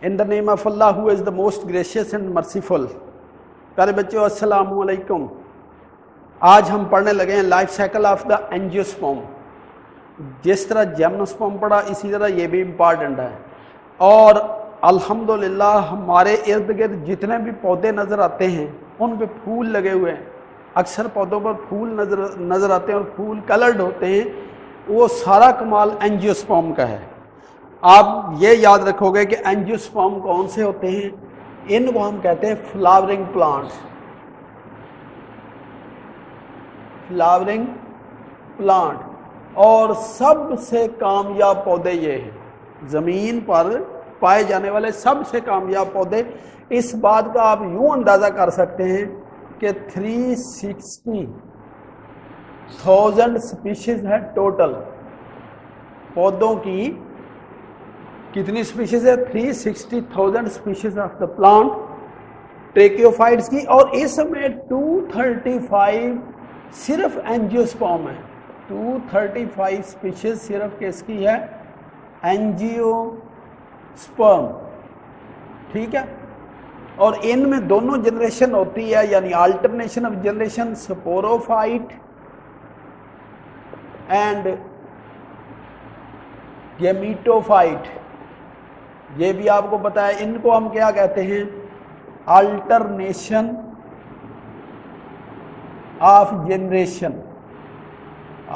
In the name of Allah who is the most gracious and merciful. प्यारे बच्चों अस्सलाम वालेकुम। आज हम पढ़ने लगे हैं life cycle of the angiosperm. जिस तरह जिम्नोस्पर्म पढ़ा इसी तरह ये भी इम्पॉर्टेंट है। और अल्हम्दुलिल्लाह हमारे इर्द गिर्द जितने भी पौधे नज़र आते हैं उन पे फूल लगे हुए हैं। अक्सर पौधों पर फूल नज़र आते हैं और फूल कलर्ड होते हैं। वो सारा कमाल एंजियोस्पर्म का है। आप ये याद रखोगे कि एंजियोस्पर्म कौन से होते हैं, इनको हम कहते हैं फ्लावरिंग प्लांट्स। फ्लावरिंग प्लांट और सबसे कामयाब पौधे ये हैं, ज़मीन पर पाए जाने वाले सबसे कामयाब पौधे। इस बात का आप यूं अंदाज़ा कर सकते हैं कि 360,000 स्पीशीज है टोटल। पौधों की कितनी स्पीशीज है? 360,000 species of the plant tracheophytes की। और इसमें 235 सिर्फ एंजियोस्पर्म है। 235 स्पीशीज सिर्फ किसकी है? एंजियोस्पर्म। ठीक है। और इनमें दोनों जनरेशन होती है, यानी alternation of generation, sporophyte and gametophyte. ये भी आपको पता है। इनको हम क्या कहते हैं? Alternation of generation.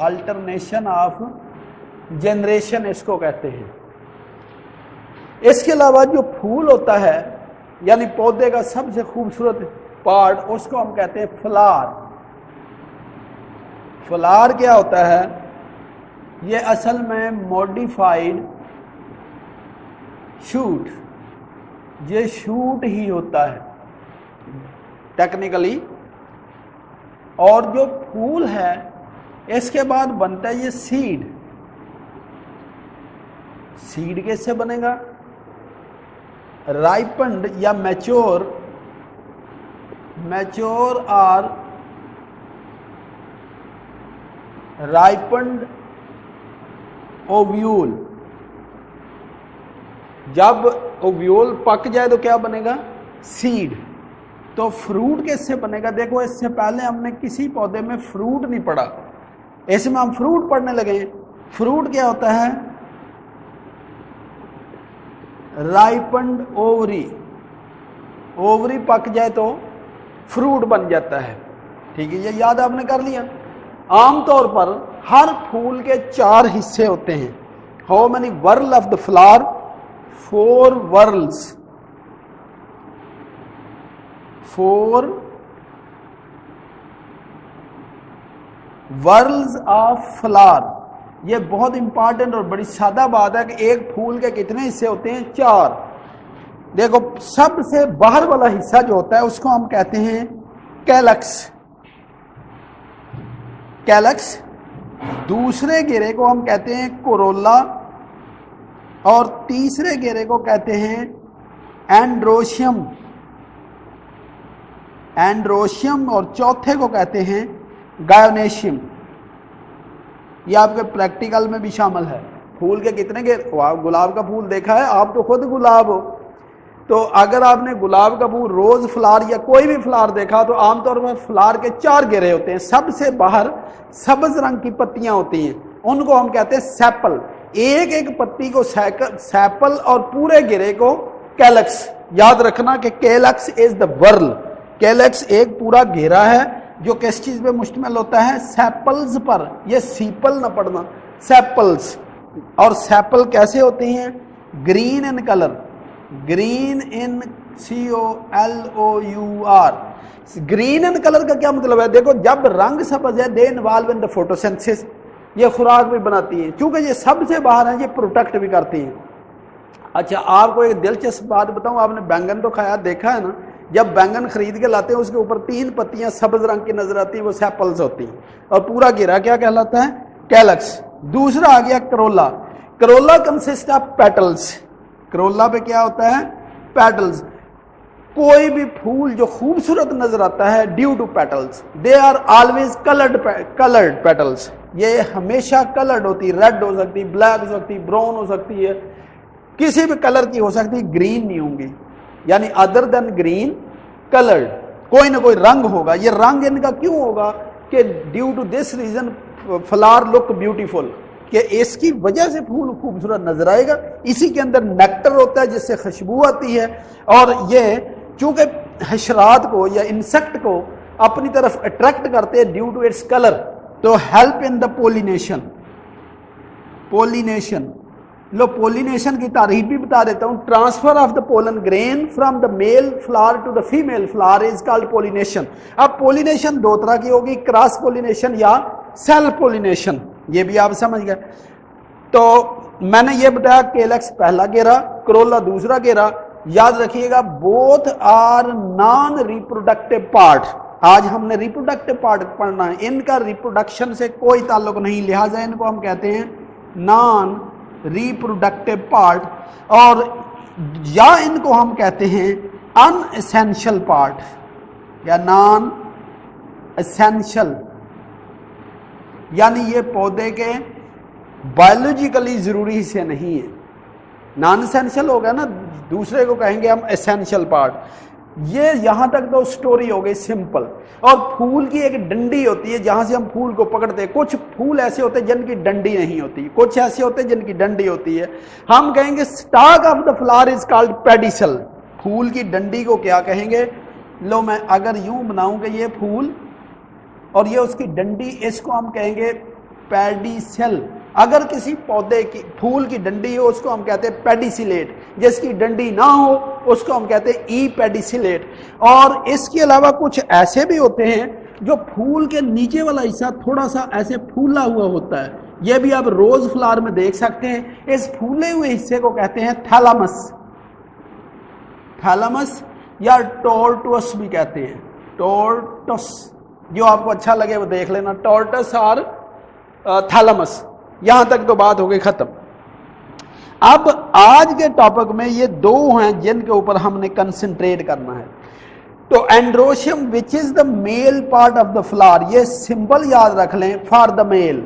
Alternation of generation इसको कहते हैं। इसके अलावा जो फूल होता है यानी पौधे का सबसे खूबसूरत पार्ट, उसको हम कहते हैं फ्लावर। फ्लावर क्या होता है? ये असल में मॉडिफाइड शूट, ये शूट ही होता है टेक्निकली। और जो फूल है इसके बाद बनता है ये सीड। सीड कैसे बनेगा? राइपन्ड या मैच्योर और राइपन्ड ओव्यूल। जब ओव्यूल पक जाए तो क्या बनेगा? सीड। तो फ्रूट कैसे बनेगा? देखो, इससे पहले हमने किसी पौधे में फ्रूट नहीं पढ़ा, इसमें हम फ्रूट पढ़ने लगे। फ्रूट क्या होता है? राइपन्ड ओवरी। ओवरी पक जाए तो फ्रूट बन जाता है। ठीक है, ये याद आपने कर लिया। आमतौर पर हर फूल के 4 हिस्से होते हैं। How many whorl of the flower? 4 whorls. 4 whorls of flower. ये बहुत इंपॉर्टेंट और बड़ी सादा बात है कि एक फूल के कितने हिस्से होते हैं? 4। देखो, सबसे बाहर वाला हिस्सा जो होता है उसको हम कहते हैं कैलक्स। कैलक्स। दूसरे घेरे को हम कहते हैं कोरोला और तीसरे घेरे को कहते हैं एंड्रोशियम। एंड्रोशियम और चौथे को कहते हैं गायोनेशियम। ये आपके प्रैक्टिकल में भी शामिल है। फूल के कितने घेरे? गुलाब का फूल देखा है? आप तो खुद गुलाब हो। तो अगर आपने गुलाब का फूल, रोज फ्लावर या कोई भी फ्लावर देखा तो आमतौर पर फ्लावर के 4 घेरे होते हैं। सबसे बाहर सब्ज रंग की पत्तियां होती हैं, उनको हम कहते हैं सेपल। एक एक पत्ती को सेपल और पूरे घेरे को कैलक्स। याद रखना कि calyx is the whorl. Calyx एक पूरा घेरा है जो किस चीज पे मुश्तमिल होता है? सेपल्स पर। ये सीपल ना पढ़ना, सेपल्स। और सेपल कैसे होती हैं? Green in colour. Green in COLOUR। Green in colour का क्या मतलब है? देखो, जब रंग सब्ज है, they involve in the photosynthesis. ये खुराक भी बनाती है, क्योंकि ये सबसे बाहर है, ये प्रोटेक्ट भी करती है। अच्छा, आपको एक दिलचस्प बात बताऊं, आपने बैंगन तो खाया, देखा है ना? जब बैंगन खरीद के लाते हैं उसके ऊपर 3 पत्तियां सब्ज रंग की नजर आती हैं, वो सेपल्स होती हैं। और पूरा घेरा क्या कहलाता है? कैलक्स। दूसरा आ गया Corolla. Corolla consist of petals. Corolla पे क्या होता है? पेटल्स। कोई भी फूल जो खूबसूरत नजर आता है, due to petals, they are always coloured petals. ये हमेशा कलर्ड होती है। रेड हो सकती है, ब्लैक हो सकती है, ब्राउन हो सकती है, किसी भी कलर की हो सकती, ग्रीन नहीं होंगी, यानी अदर देन ग्रीन कलर्ड, कोई ना कोई रंग होगा। ये रंग इनका क्यों होगा कि due to this reason flower look beautiful, कि इसकी वजह से फूल खूबसूरत नजर आएगा। इसी के अंदर नेक्टर होता है जिससे खुशबू आती है, और ये चूंकि हशरात को या इंसेक्ट को अपनी तरफ अट्रैक्ट करते हैं ड्यू टू इट्स कलर, तो help in the pollination. Pollination, लो पोलिनेशन की तारीफ भी बता देता हूं। Transfer of the pollen grain from the male flower to the female flower is called pollination. अब पोलिनेशन दो तरह की होगी, क्रॉस पोलिनेशन या सेल्फ पोलिनेशन, ये भी आप समझ गए। तो मैंने ये बताया केलेक्स पहला घेरा, क्रोला दूसरा घेरा। याद रखिएगा both are non reproductive part. आज हमने रिप्रोडक्टिव पार्ट पढ़ना है, इनका रिप्रोडक्शन से कोई ताल्लुक नहीं, लिहाजा इनको हम कहते हैं नॉन रिप्रोडक्टिव पार्ट, और या इनको हम कहते हैं अनएसेंशियल पार्ट या नॉन एसेंशियल, यानी ये पौधे के बायोलॉजिकली जरूरी हिस्से नहीं है। नॉन एसेंशियल हो गया ना, दूसरे को कहेंगे हम एसेंशियल पार्ट। ये यहां तक तो स्टोरी हो गई सिंपल। और फूल की एक डंडी होती है जहां से हम फूल को पकड़ते हैं। कुछ फूल ऐसे होते हैं जिनकी डंडी नहीं होती, कुछ ऐसे होते हैं जिनकी डंडी होती है। हम कहेंगे stalk of the flower is called pedicel. फूल की डंडी को क्या कहेंगे? लो मैं अगर यूं बनाऊं कि ये फूल और ये उसकी डंडी, इसको हम कहेंगे पेडिसल। अगर किसी पौधे की फूल की डंडी हो उसको हम कहते हैं पेडिसिलेट, जिसकी डंडी ना हो उसको हम कहते हैं ई पेडिसिलेट। और इसके अलावा कुछ ऐसे भी होते हैं जो फूल के नीचे वाला हिस्सा थोड़ा सा ऐसे फूला हुआ होता है, ये भी आप रोज फ्लावर में देख सकते हैं। इस फूले हुए हिस्से को कहते हैं थैलामस, थैलामस या टोर्टस भी कहते हैं, टोर्टस। जो आपको अच्छा लगे वो देख लेना, टोर्टस और थैलामस। यहां तक तो बात हो गई खत्म। अब आज के टॉपिक में ये दो हैं जिनके ऊपर हमने कंसंट्रेट करना है। तो androecium which is the male part of the flower, ये सिंबल याद रख लें, for the male,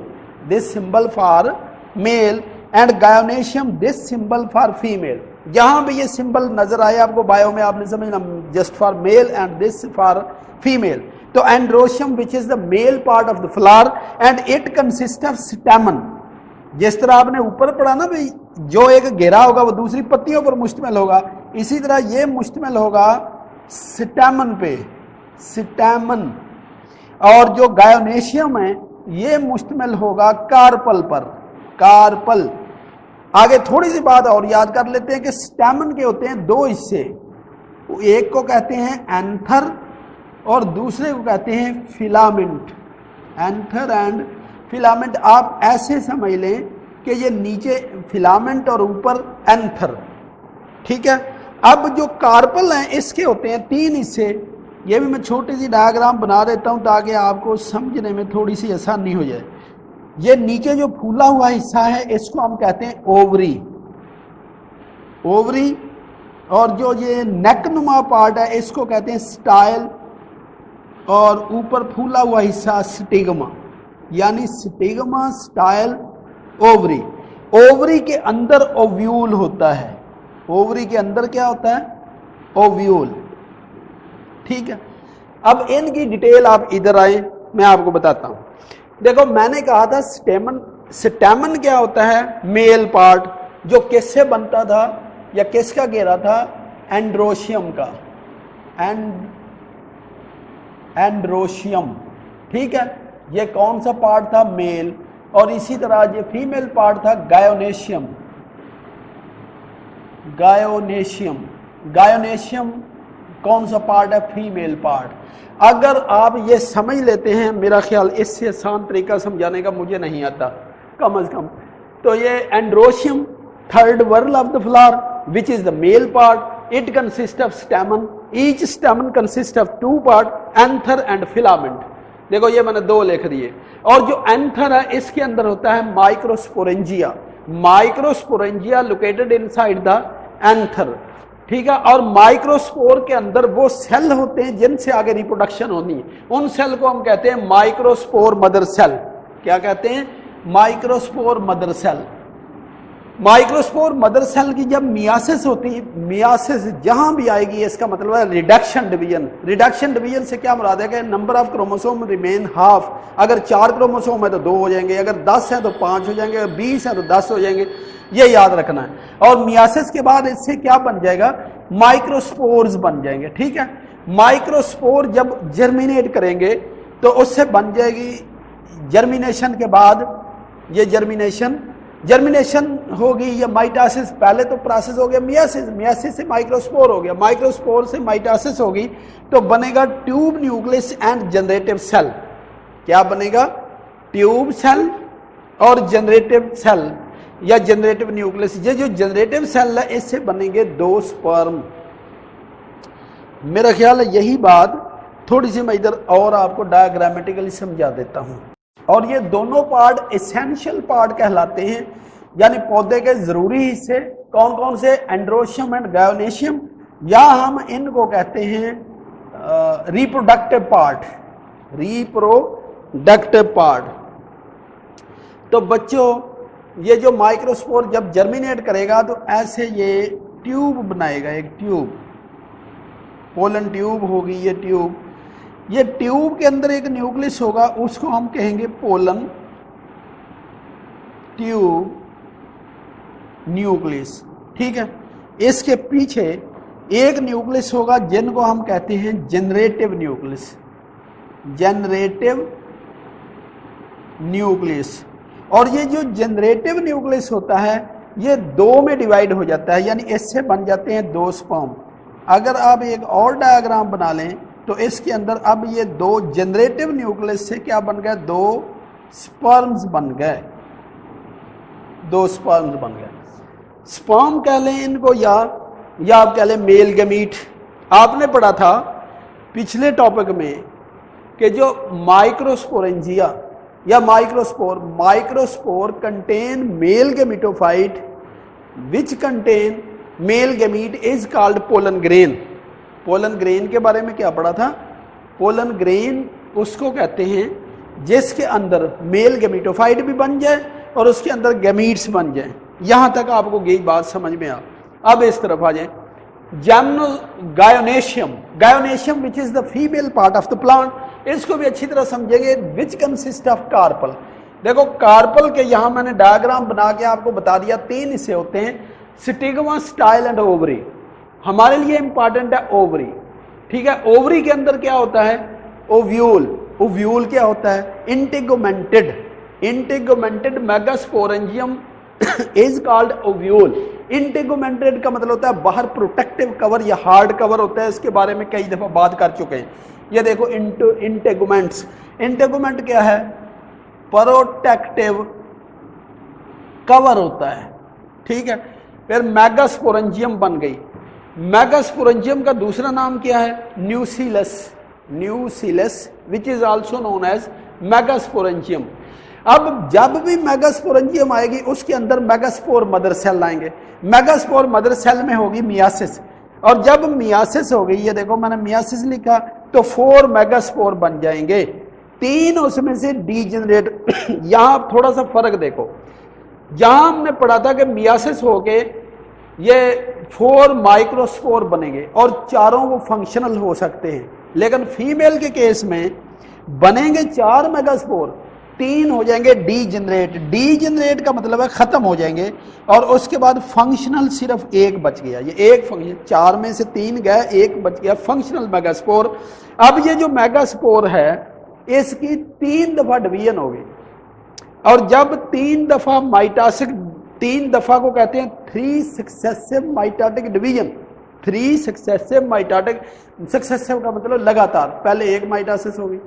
this symbol for male, and gynoecium this symbol for female. जहां भी ये सिंबल नजर आए आपको बायो में, आपने समझना just for male and this for female. तो androecium which is the male part of the flower and it consist of stamen. जिस तरह आपने ऊपर पढ़ा ना भाई, जो एक घेरा होगा वो दूसरी पत्तियों पर मुश्तमिल होगा, इसी तरह ये मुश्तमिल होगा स्टेमन पे, स्टेमन। और जो गायोनेशियम है ये मुश्तमिल होगा कार्पल पर, कार्पल। आगे थोड़ी सी बात और याद कर लेते हैं कि स्टेमन के होते हैं दो हिस्से, एक को कहते हैं एंथर और दूसरे को कहते हैं फिलामेंट। एंथर एंड फिलामेंट आप ऐसे समझ लें कि ये नीचे फिलामेंट और ऊपर एंथर, ठीक है। अब जो कार्पल हैं इसके होते हैं तीन हिस्से, ये भी मैं छोटी सी डायग्राम बना देता हूं ताकि आपको समझने में थोड़ी सी आसानी हो जाए। ये नीचे जो फूला हुआ हिस्सा है इसको हम कहते हैं ओवरी, ओवरी। और जो ये नेकनुमा पार्ट है इसको कहते हैं स्टाइल, और ऊपर फूला हुआ हिस्सा स्टिग्मा, यानी स्टिग्मा, स्टाइल, ओवरी। ओवरी के अंदर ओव्यूल होता है, ओवरी के अंदर क्या होता है? ओव्यूल, ठीक है। अब इनकी डिटेल आप इधर आए, मैं आपको बताता हूं। देखो मैंने कहा था स्टेमन, स्टेमन क्या होता है? मेल पार्ट, जो किससे बनता था या किसका घेरा था? एंड्रोशियम का, एंड्रोशियम, ठीक है। ये कौन सा पार्ट था? मेल। और इसी तरह ये फीमेल पार्ट था गायोनेशियम, गायोनेशियम। गायोनेशियम कौन सा पार्ट है? Female part. अगर आप ये समझ लेते हैं, मेरा ख्याल इससे आसान तरीका समझाने का मुझे नहीं आता कम से कम। तो ये androecium, third whorl of the flower which is the male part, it consist of stamen, each stamen consist of two part, anther and filament. देखो ये मैंने दो लिख दिए। और जो एंथर है इसके अंदर होता है microsporangia, microsporangia located inside the anther, ठीक है। और माइक्रोस्पोर के अंदर वो सेल होते हैं जिनसे आगे रिप्रोडक्शन होनी है, उन सेल को हम कहते हैं माइक्रोस्पोर मदर सेल। क्या कहते हैं? Microspore mother cell. Microspore mother cell की जब मियासिस होती है, मियासिस जहां भी आएगी इसका मतलब है रिडक्शन डिवीजन। रिडक्शन डिवीजन से क्या मुराद है कि number of chromosome remain half. अगर 4 क्रोमोसोम है तो 2 हो जाएंगे, अगर 10 है तो 5 हो जाएंगे, अगर 20 है तो 10 हो जाएंगे, ये याद रखना है। और मियासिस के बाद इससे क्या बन जाएगा, माइक्रोस्पोर्स बन जाएंगे। ठीक है, माइक्रोस्पोर जब जर्मिनेट करेंगे तो उससे बन जाएगी, जर्मिनेशन के बाद ये जर्मिनेशन होगी या माइटासिस, पहले तो प्रोसेस हो गया मियासिस, मियासिस से माइक्रोस्पोर हो गया, माइक्रोस्पोर से माइटासिस होगी तो बनेगा tube nucleus and generative cell. क्या बनेगा, ट्यूब सेल और जनरेटिव सेल या जनरेटिव न्यूक्लियस। ये जो जनरेटिव सेल है इससे बनेंगे 2 स्पर्म। मेरा ख्याल है यही बात थोड़ी सी मैं इधर और आपको डायग्रामेटिकली समझा देता हूं। और ये दोनों पार्ट एसेंशियल पार्ट कहलाते हैं, यानी पौधे के जरूरी हिस्से कौन कौन से, एंड्रोशियम एंड गायोनेशियम, या हम इनको कहते हैं रिप्रोडक्टिव पार्ट, रिप्रोडक्टिव पार्ट। तो बच्चों ये जो माइक्रोस्पोर जब जर्मिनेट करेगा तो ऐसे ये ट्यूब बनाएगा, एक ट्यूब, पोलन ट्यूब होगी ये ट्यूब। ये ट्यूब के अंदर एक न्यूक्लियस होगा, उसको हम कहेंगे पोलन ट्यूब न्यूक्लियस। ठीक है, इसके पीछे एक न्यूक्लियस होगा जिनको हम कहते हैं जनरेटिव न्यूक्लियस, जनरेटिव न्यूक्लियस। और ये जो जनरेटिव न्यूक्लियस होता है ये 2 में डिवाइड हो जाता है, यानी इससे बन जाते हैं 2 स्पर्म। अगर आप एक और डायग्राम बना लें तो इसके अंदर अब ये 2 जनरेटिव न्यूक्लियस से क्या बन गए, 2 स्पर्म्स बन गए, 2 स्पर्म्स बन गए। स्पर्म कह लें इनको या आप कह लें मेल गमीट। आपने पढ़ा था पिछले टॉपिक में कि जो माइक्रोस्पोरेंजिया या microspore contain male gametophyte which contain male gamete is called pollen grain. Pollen grain के बारे में क्या पढ़ा था, पोलन ग्रेन उसको कहते हैं जिसके अंदर मेल गमीटोफाइट भी बन जाए और उसके अंदर गमीट्स बन जाए। यहां तक आपको यही बात समझ में आ। अब इस तरफ आ जाए, gynoecium, gynoecium which is the female part of the plant, इसको भी अच्छी तरह समझेंगे। Which consist of carpel. देखो कार्पल के यहां मैंने डायग्राम बना के आपको बता दिया 3 हिस्से होते हैं, स्टिग्मा, स्टाइल एंड ओवरी। हमारे लिए इंपॉर्टेंट है ओवरी। ठीक है, ओवरी के अंदर क्या होता है, ओव्यूल। ओव्यूल क्या होता है, इंटेगुमेंटेड, इंटेगुमेंटेड मेगास्पोरेंजियम इज कॉल्ड ओव्यूल। इंटेगुमेंटेड का मतलब होता है बाहर प्रोटेक्टिव कवर या हार्ड कवर होता है, इसके बारे में कई दफा बात कर चुके हैं। ये देखो इंटेगुमेंट्स, इंटेगुमेंट क्या है, प्रोटेक्टिव कवर होता है। ठीक है, फिर मेगास्पोरेंजियम बन गई। मेगास्पोरेंजियम का दूसरा नाम क्या है, nucellus, nucellus which is also known as megasporangium. अब जब भी मेगास्पोरेंजियम आएगी उसके अंदर मेगास्पोर मदर सेल आएंगे। मेगास्पोर मदर सेल में होगी मियासिस, और जब मियासिस होगी, ये देखो मैंने मियासिस लिखा, तो 4 मेगास्पोर बन जाएंगे, 3 उसमें से डीजेनरेट। यहां थोड़ा सा फर्क देखो, जहां हमने पढ़ा था कि मियासिस होके ये 4 माइक्रोस्पोर बनेंगे और चारों वो फंक्शनल हो सकते हैं, लेकिन फीमेल के केस में बनेंगे 4 मेगास्पोर, 3 हो जाएंगे डीजेनरेट। डीजेनरेट का मतलब है खत्म हो जाएंगे, और उसके बाद फंक्शनल सिर्फ 1 बच गया। ये एक फंक्शन, 4 में से 3 गए, 1 बच गया, फंक्शनल मेगास्पोर। अब ये जो मेगास्पोर है इसकी 3 दफा डिवीजन होगी, और जब 3 दफा माइटासिक, 3 दफा को कहते हैं 3 सक्सेसिव माइटाटिक डिवीजन। 3 सक्सेसिव माइटाटिक, सक्सेसिव का मतलब लगातार, पहले 1 माइटासिस होगी,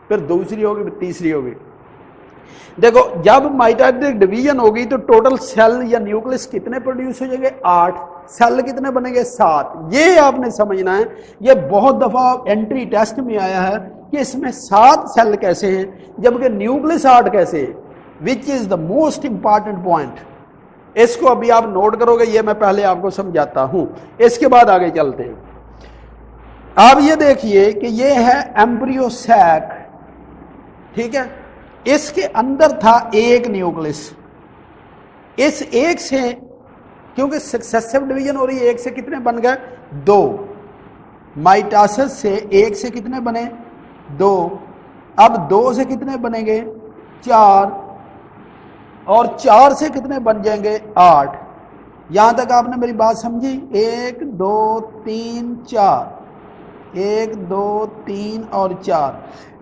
फिर दूसरी होगी, फिर तीसरी होगी। देखो जब माइटाटिक डिवीजन होगी तो टोटल सेल या न्यूक्लियस कितने प्रोड्यूस हो जाएंगे, 8। सेल कितने बनेंगे, 7। ये आपने समझना है। ये बहुत दफा एंट्री टेस्ट में आया है कि इसमें 7 सेल कैसे हैं जबकि न्यूक्लियस 8 कैसे है, विच is the most important point. इसको अभी आप नोट करोगे, ये मैं पहले आपको समझाता हूं, इसके बाद आगे चलते हैं। अब ये देखिए कि ये है एम्ब्रियो सैक। ठीक है, इसके अंदर था एक न्यूक्लियस, इस एक से, क्योंकि सक्सेसिव डिवीजन हो रही है, एक से कितने बन गए? 2। माइटोसिस से एक से कितने बने? 2। अब 2 से कितने बनेंगे? 4। और 4 से कितने बन जाएंगे? 8। यहां तक आपने मेरी बात समझी? 1 2 3 4, 1 2 3 और 4।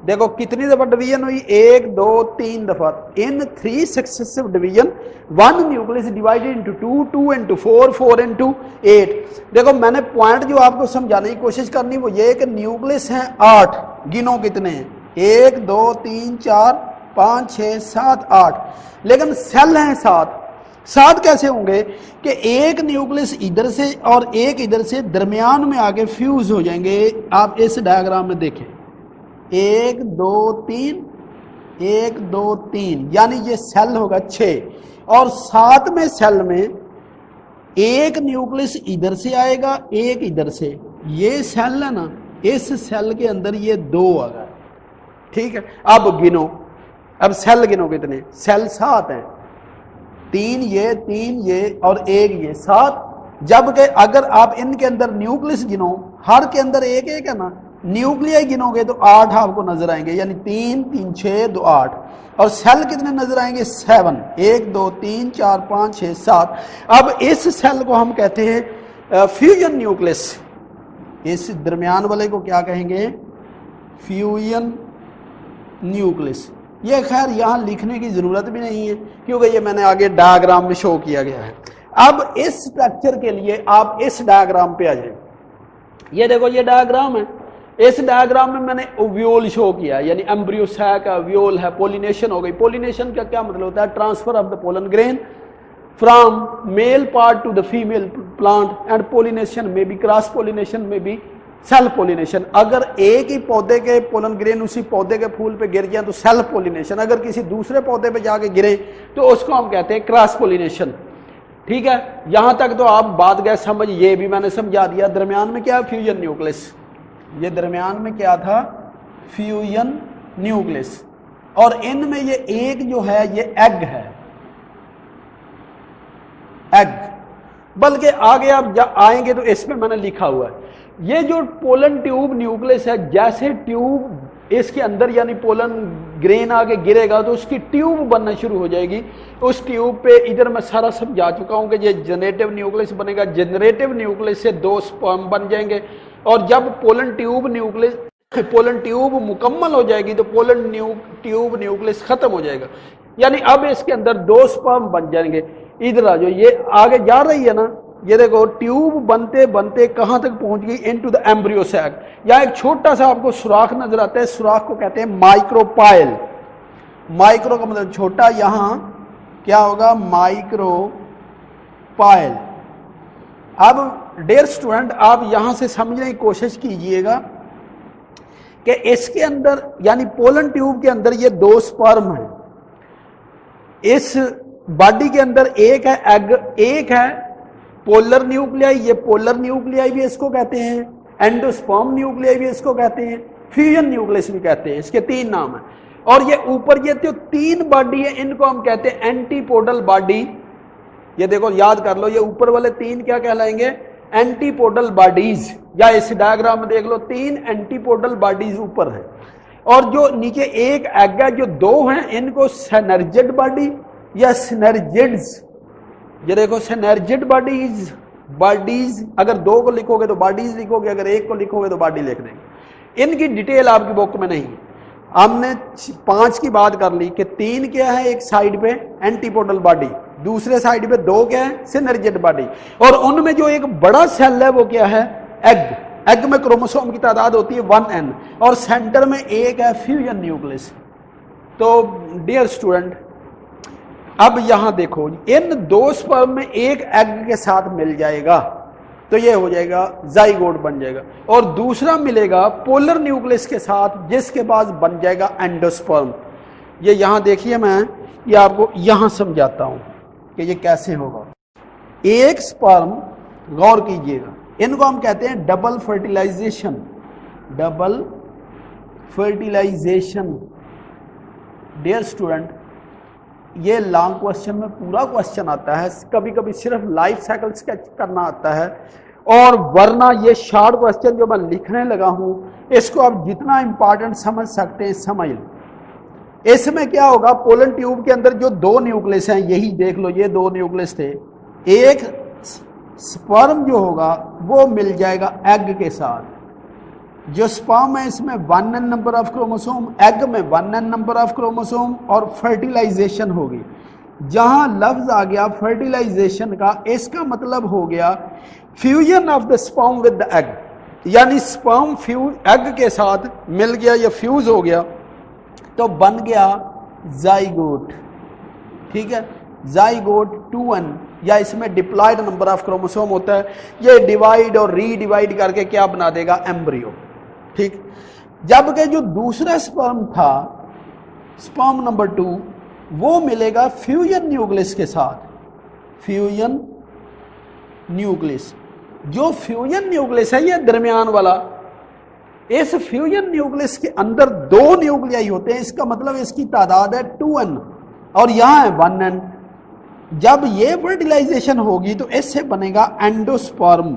देखो कितनी दफा डिवीजन हुई? 1 2 3 दफा। इन 3 successive division 1 nucleus divided into 2, 2 into 4, 4 into 8। देखो मैंने पॉइंट जो आपको समझाने की कोशिश करनी वो ये कि न्यूक्लियस हैं 8, गिनो कितने हैं? 1 2 3 4 5 6 7 8, लेकिन सेल हैं 7। 7 कैसे होंगे कि एक न्यूक्लियस इधर से और एक इधर से दरमियान में आके फ्यूज हो जाएंगे। आप इस डायग्राम में देखें, 1 2 3, 1 2 3, यानी ये सेल होगा 6। और 7वें सेल में एक न्यूक्लियस इधर से आएगा, एक इधर से। ये सेल है ना, इस सेल के अंदर ये 2 आ गए, ठीक है। अब गिनो, अब सेल गिनो कितने? सेल 7 हैं, 3 ये और 1 ये, 7। जबकि अगर आप इनके अंदर न्यूक्लियस गिनो, हर के अंदर एक एक है ना, न्यूक्लियाई गिनोगे तो 8 आपको नजर आएंगे, यानी 3 3 6 2 8। और सेल कितने नजर आएंगे? 7, 1 2 3 4 5 6 7। अब इस सेल को हम कहते हैं फ्यूजन न्यूक्लियस। इस दरमियान वाले को क्या कहेंगे? Fusion nucleus. ये खैर यहाँ लिखने की जरूरत भी नहीं है, क्योंकि ये मैंने आगे डायग्राम में शो किया गया है। अब इस स्ट्रक्चर के लिए आप इस डायग्राम पे आ जाए। ये देखो, ये डायग्राम है। इस डायग्राम में मैंने ओव्यूल शो किया, यानी एम्ब्रियो सैक है, ओव्यूल है, पोलिनेशन हो गई। पोलिनेशन का क्या मतलब होता है? Transfer of the pollen grain from male part two the female plant, and pollination में भी, क्रॉस पोलिनेशन में भी, सेल्फ पोलिनेशन। अगर एक ही पौधे के पोलन ग्रेन उसी पौधे के फूल पे गिर जाए तो सेल्फ पोलिनेशन, अगर किसी दूसरे पौधे पे जाके गिरे तो उसको हम कहते हैं क्रॉस पोलिनेशन, ठीक है। यहां तक तो आप बात गए समझ, ये भी मैंने समझा दिया। दरमियान में क्या? Fusion nucleus. ये दरमियान में क्या था? Fusion nucleus. और इनमें ये एक जो है ये एग है, एग। बल्कि आगे आप आएंगे तो इसमें मैंने लिखा हुआ है, ये जो पोलन ट्यूब न्यूक्लियस है, जैसे ट्यूब इसके अंदर यानी पोलन ग्रेन आके गिरेगा तो उसकी ट्यूब बनना शुरू हो जाएगी। उस ट्यूब पे इधर मैं सारा समझा चुका हूं कि ये जनरेटिव न्यूक्लियस बनेगा। जनरेटिव न्यूक्लियस से 2 स्पर्म बन जाएंगे, और जब पोलन ट्यूब मुकम्मल हो जाएगी तो पोलन ट्यूब न्यूक्लियस खत्म हो जाएगा, यानी अब इसके अंदर 2 स्पर्म बन जाएंगे। इधर आ जाओ, ये आगे जा रही है ना, ये देखो ट्यूब बनते बनते कहां तक पहुंच गई? Into the embryo sac. यहां एक छोटा सा आपको सुराख नजर आता है, सुराख को कहते हैं माइक्रोपाइल। माइक्रो का मतलब छोटा, यहां क्या होगा? माइक्रोपाइल। अब डियर स्टूडेंट, आप यहां से समझने की कोशिश कीजिएगा कि इसके अंदर यानी पोलन ट्यूब के अंदर ये 2 स्पर्म है। इस बॉडी के अंदर एक है एग, एक है पोलर न्यूक्लियाई। ये पोलर न्यूक्लियाई भी इसको कहते हैं, एंडोस्पर्म न्यूक्लियाई भी इसको कहते हैं, फ्यूजन न्यूक्लियस भी कहते हैं। इसके 3 नाम है। और ये ऊपर ये जो 3 बॉडी है इनको हम कहते हैं एंटीपोडल बॉडी। ये देखो याद कर लो, ये ऊपर वाले 3 क्या कहलाएंगे? Antipodal bodies. या इस डायग्राम में देख लो, 3 एंटीपोडल बॉडीज ऊपर है, और जो नीचे एक एग है, जो 2 हैं इनको सिनर्जिड बॉडी या सिनर्जिड्स। ये देखो सिनर्जिड बॉडीज, अगर 2 को लिखोगे तो बॉडीज लिखोगे, अगर 1 को लिखोगे तो बॉडी लिख देंगे। इनकी डिटेल आपकी बुक में नहीं। हमने 5 की बात कर ली कि 3 क्या है? एक साइड पे एंटीपोडल बॉडी, दूसरे साइड पे 2 क्या है? Synergid body. और उनमें जो एक बड़ा सेल है वो क्या है? एग। एग में क्रोमोसोम की तादाद होती है 1n, और सेंटर में एक है फ्यूजन न्यूक्लियस। तो डियर स्टूडेंट, अब यहां देखो, इन 2 स्पर्म में एक एग के साथ मिल जाएगा तो ये हो जाएगा जाइगोट बन जाएगा, और दूसरा मिलेगा पोलर न्यूक्लियस के साथ जिसके पास बन जाएगा एंडोस्पर्म। ये यहां देखिए, मैं ये आपको यहां समझाता हूं कि ये कैसे होगा। एक स्पर्म, गौर कीजिएगा, इनको हम कहते हैं double fertilization. Double fertilization dear student, یہ لانگ کوشچن میں پورا کوشچن آتا ہے، کبھی کبھی صرف لائف سائیکل سکیچ کرنا آتا ہے، اور ورنہ یہ شارٹ کوشچن جو میں لکھنے لگا ہوں اس کو آپ جتنا امپارٹنٹ سمجھ سکتے ہیں سمجھ لیں۔ اس میں کیا ہوگا، پولن ٹیوب کے اندر جو دو نیوکلس ہیں، یہی دیکھ لو یہ دو نیوکلس تھے، ایک سپرم جو ہوگا وہ مل جائے گا ایگ کے ساتھ، جو سپرم ہے اس میں 1n number of chromosome, egg میں 1n نمبر آف کروموسوم، اور فرٹیلائزیشن ہوگی۔ جہاں لفظ آ گیا فرٹیلائزیشن کا، اس کا مطلب ہو گیا fusion of the sperm with the egg, یعنی سپرم ایگ کے ساتھ مل گیا یا فیوز ہو گیا تو بن گیا زائگوٹ، ٹھیک ہے، زائگوٹ 2n، یا اس میں ڈپلائڈ نمبر آف کروموسوم ہوتا ہے، یہ ڈیوائیڈ اور ری ڈیوائیڈ کر کے کیا بنا دے گا، ایمبریو، ٹھیک۔ جبکہ جو دوسرا سپرم تھا، سپرم نمبر 2، وہ ملے گا فیوژن نیوکلس کے ساتھ، فیوژن نیوکلس، جو فیوژن نیوکلس ہے یہ درمیان والا، اس فیوژن نیوکلس کے اندر دو نیوکلیائی ہوتے ہیں، اس کا مطلب اس کی تعداد ہے 2n اور یہاں ہے 1n۔ جب یہ فرٹیلائزیشن ہوگی تو اس سے بنے گا اینڈوسپرم،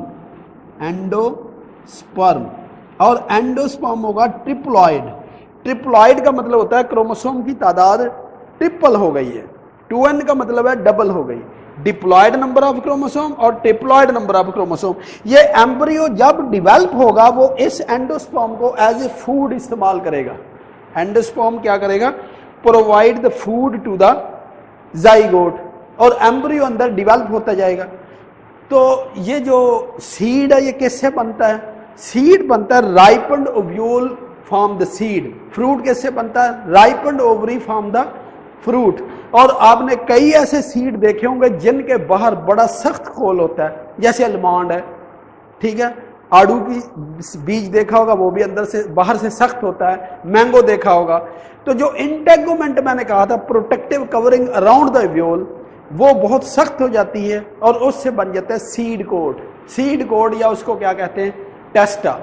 اینڈوسپرم، اور اینڈوسپرم ہوگا ٹرپلوئڈ۔ ٹرپلوئڈ کا مطلب ہوتا ہے کروموسوم کی تعداد ٹرپل ہو گئی ہے، 2n کا مطلب ہے ڈبل ہو گئی، ڈپلوئڈ نمبر آف کروموسوم اور ٹرپلوئڈ نمبر آف کروموسوم۔ یہ ایمبریو جب ڈیولپ ہوگا وہ اس اینڈوسپرم کو ایز اے فوڈ استعمال کرے گا۔ اینڈوسپرم کیا کرے گا، provide the food to the zygote, اور ایمبریو اندر ڈیولپ ہوتا جائے گا۔ تو یہ جو سیڈ ہے یہ کس سے بنتا ہے، سیڈ بنتا ہے رائپنڈ اوویول فرام دا سیڈ، فروٹ کس سے بنتا ہے، رائپنڈ اووری فرام دا فروٹ۔ اور آپ نے کئی ایسے سیڈ دیکھے ہوں گے جن کے باہر بڑا سخت کھول ہوتا ہے، جیسے المانڈ ہے، ٹھیک ہے، آڑو کی بیج دیکھا ہوگا وہ بھی اندر سے باہر سے سخت ہوتا ہے، مینگو دیکھا ہوگا۔ تو جو انٹیگومنٹ میں نے کہا تھا پروٹیکٹیو کورنگ اراؤنڈ دا ایویول، وہ بہت سخت ہو جاتی ہے اور اس سے بن جاتا ہے سیڈ کوٹ، سیڈ کوٹ، یا اس کو کیا کہتے ہیں، ٹیسٹا۔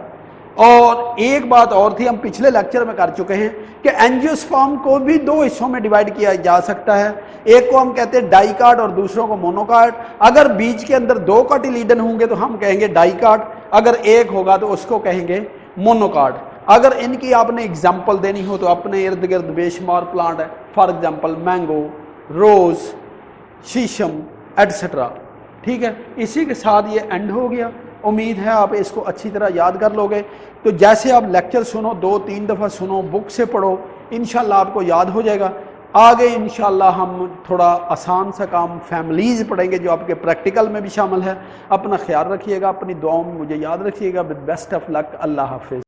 اور ایک بات اور تھی، ہم پچھلے لیکچر میں کر چکے ہیں کہ اینجیوسپرم کو بھی دو حصوں میں ڈیوائیڈ کیا جا سکتا ہے، ایک کو ہم کہتے ہیں ڈائی کارڈ اور دوسروں کو مونوکارڈ۔ اگر بیج کے اندر دو کاٹیلیڈن ہوں گے تو ہم کہیں گے ڈائی کارڈ، اگر ایک ہوگا تو اس کو کہیں گے مونوکارڈ۔ اگر ان کی آپ نے اگزامپل دینی ہو تو اپنے ارد گرد بے شمار پلانٹ ہے، فار ایگزامپل مینگو، روز، شیشم ایٹسٹرا، ٹھیک ہے۔ اسی کے ساتھ یہ اینڈ ہو گیا، امید ہے آپ اس کو اچھی طرح یاد کر لو گے۔ تو جیسے آپ لیکچر سنو 2-3 دفعہ سنو، بک سے پڑھو، انشاءاللہ آپ کو یاد ہو جائے گا۔ آگے انشاءاللہ ہم تھوڑا آسان سا کام فیملیز پڑھیں گے جو آپ کے پریکٹیکل میں بھی شامل ہے۔ اپنا خیال رکھیے گا، اپنی دعاؤں میں مجھے یاد رکھیے گا۔ ود بیسٹ آف لک، اللہ حافظ۔